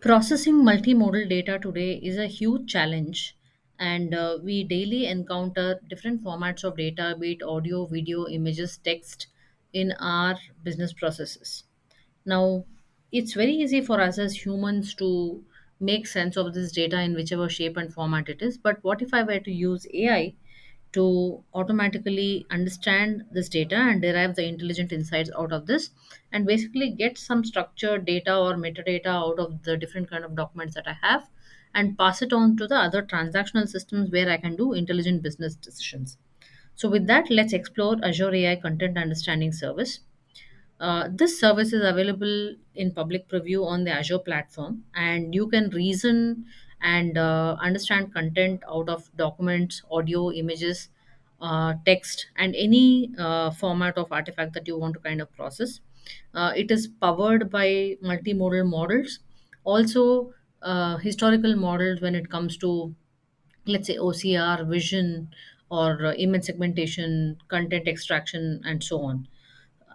Processing multimodal data today is a huge challenge, and we daily encounter different formats of data, be it audio, video, images, text, in our business processes. Now, it's very easy for us as humans to make sense of this data in whichever shape and format it is. But what if I were to use AI to automatically understand this data and derive the intelligent insights out of this, and basically get some structured data or metadata out of the different kind of documents that I have, and pass it on to the other transactional systems where I can do intelligent business decisions. So with that, let's explore Azure AI Content Understanding Service. This service is available in public preview on the Azure platform, and you can reason and understand content out of documents, audio, images, text, and any format of artifact that you want to kind of process. It is powered by multimodal models, also historical models when it comes to, let's say, OCR, vision, or image segmentation, content extraction, and so on.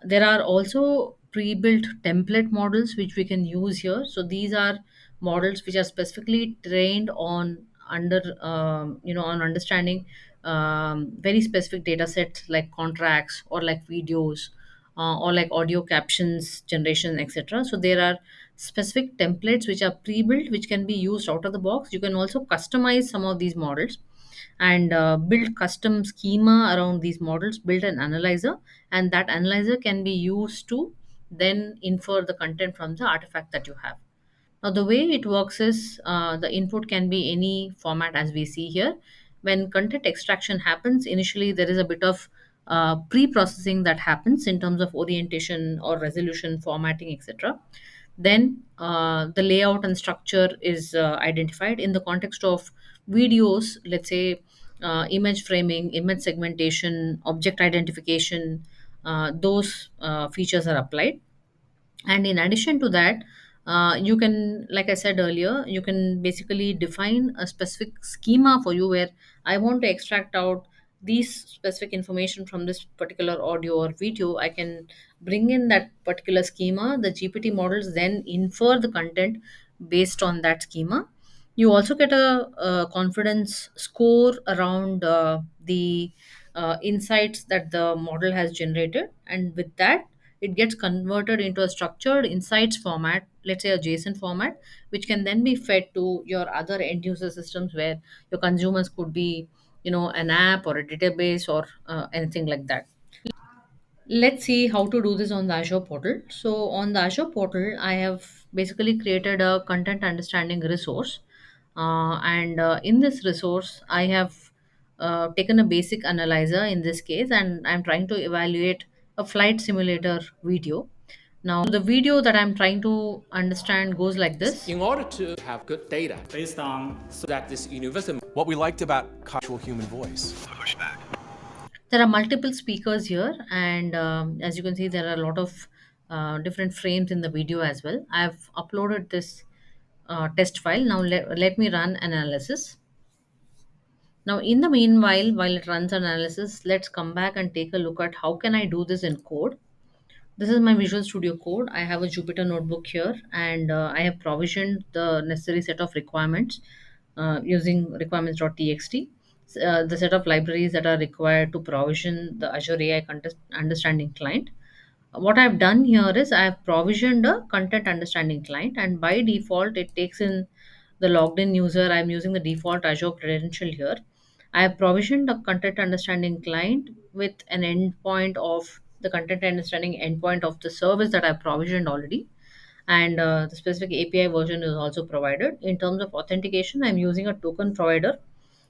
There are also pre-built template models which we can use here. So these are models which are specifically trained on on understanding very specific data sets like contracts or like videos, or like audio captions generation, etc. So there are specific templates which are pre-built which can be used out of the box. You can also customize some of these models and build custom schema around these models, build an analyzer, and that analyzer can be used to then infer the content from the artifact that you have. Now, the way it works is the input can be any format as we see here. When content extraction happens, initially there is a bit of pre processing that happens in terms of orientation or resolution, formatting, etc. Then the layout and structure is identified in the context of videos, let's say image framing, image segmentation, object identification. Those features are applied, and in addition to that, you can, like I said earlier, you can basically define a specific schema for you where I want to extract out these specific information from this particular audio or video. I can bring in that particular schema. The GPT models then infer the content based on that schema. You also get a confidence score around the insights that the model has generated, and with that it gets converted into a structured insights format, let's say a JSON format, which can then be fed to your other end user systems where your consumers could be, an app or a database or anything like that. Let's see how to do this on the Azure portal. So on the Azure portal, I have basically created a content understanding resource. And in this resource, I have taken a basic analyzer in this case, and I'm trying to evaluate a flight simulator video. Now, the video that I'm trying to understand goes like this. In order to have good data based on so that this universal What we liked about actual human voice. There are multiple speakers here, and as you can see, there are a lot of different frames in the video as well. I've uploaded this test file. Now let me run analysis. Now in the meanwhile, while it runs analysis, let's come back and take a look at how can I do this in code. This is my Visual Studio Code. I have a Jupyter notebook here, and I have provisioned the necessary set of requirements using requirements.txt. The set of libraries that are required to provision the Azure AI Understanding Client. What I've done here is I've provisioned a content understanding client, and by default, it takes in the logged in user. I'm using the default Azure credential here. I have provisioned a content understanding client with an endpoint of the content understanding endpoint of the service that I've provisioned already. And the specific API version is also provided. In terms of authentication, I'm using a token provider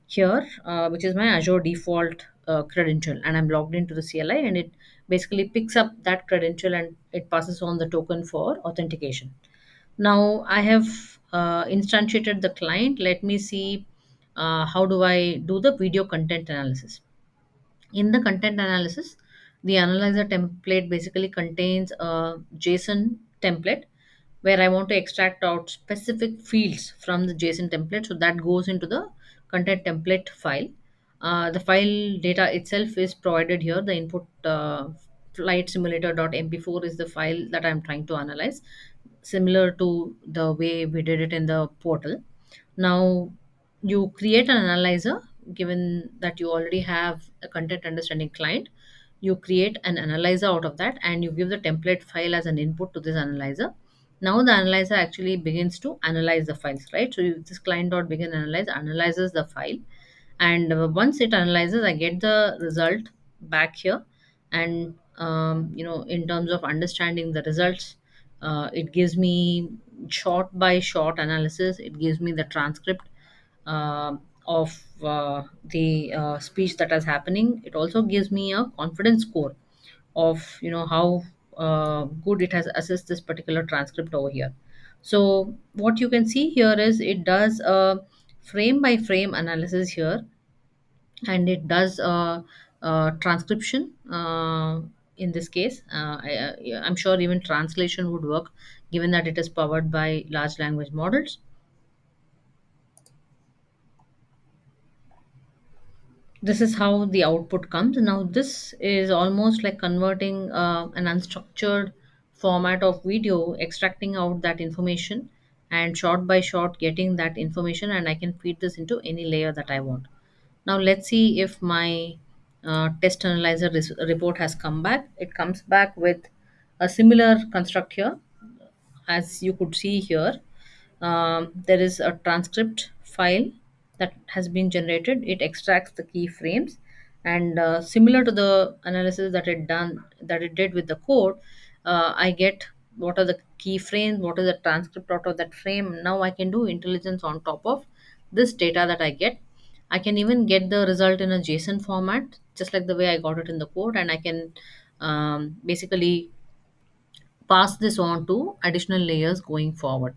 here, which is my Azure default credential, and I'm logged into the CLI, and it basically picks up that credential and it passes on the token for authentication. Now I have instantiated the client. Let me see how do I do the video content analysis. In the content analysis, the analyzer template basically contains a JSON template where I want to extract out specific fields from the JSON template. So that goes into the content template file. The file data itself is provided here, the input flight simulator.mp4 is the file that I'm trying to analyze, similar to the way we did it in the portal. Now you create an analyzer. Given that you already have a content understanding client, you create an analyzer out of that, and you give the template file as an input to this analyzer. Now the analyzer actually begins to analyze the files, right? So this client dot begin analyze analyzes the file, and once it analyzes, I get the result back here. And in terms of understanding the results, it gives me short by short analysis. It gives me the transcript of the speech that is happening. It also gives me a confidence score of how good it has assessed this particular transcript over here. So what you can see here is it does a frame by frame analysis here, and it does transcription in this case. Yeah, I'm sure even translation would work, given that it is powered by large language models. This is how the output comes. Now this is almost like converting an unstructured format of video, extracting out that information, and short by short getting that information, and I can feed this into any layer that I want. Now let's see if my test analyzer report has come back. It comes back with a similar construct here. As you could see here, there is a transcript file that has been generated. It extracts the key frames, and similar to the analysis that it did with the code, I get what are the key frames, what is the transcript out of that frame. Now I can do intelligence on top of this data that I get. I can even get the result in a JSON format, just like the way I got it in the code, and I can basically pass this on to additional layers going forward.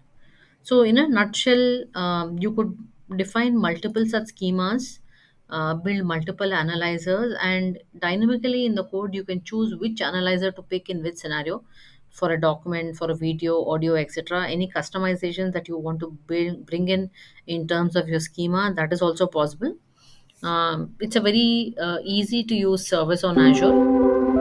So, in a nutshell, you could define multiple such schemas, build multiple analyzers, and dynamically in the code, you can choose which analyzer to pick in which scenario, for a document, for a video, audio, etc. Any customizations that you want to bring in terms of your schema, that is also possible. It's a very easy to use service on Azure.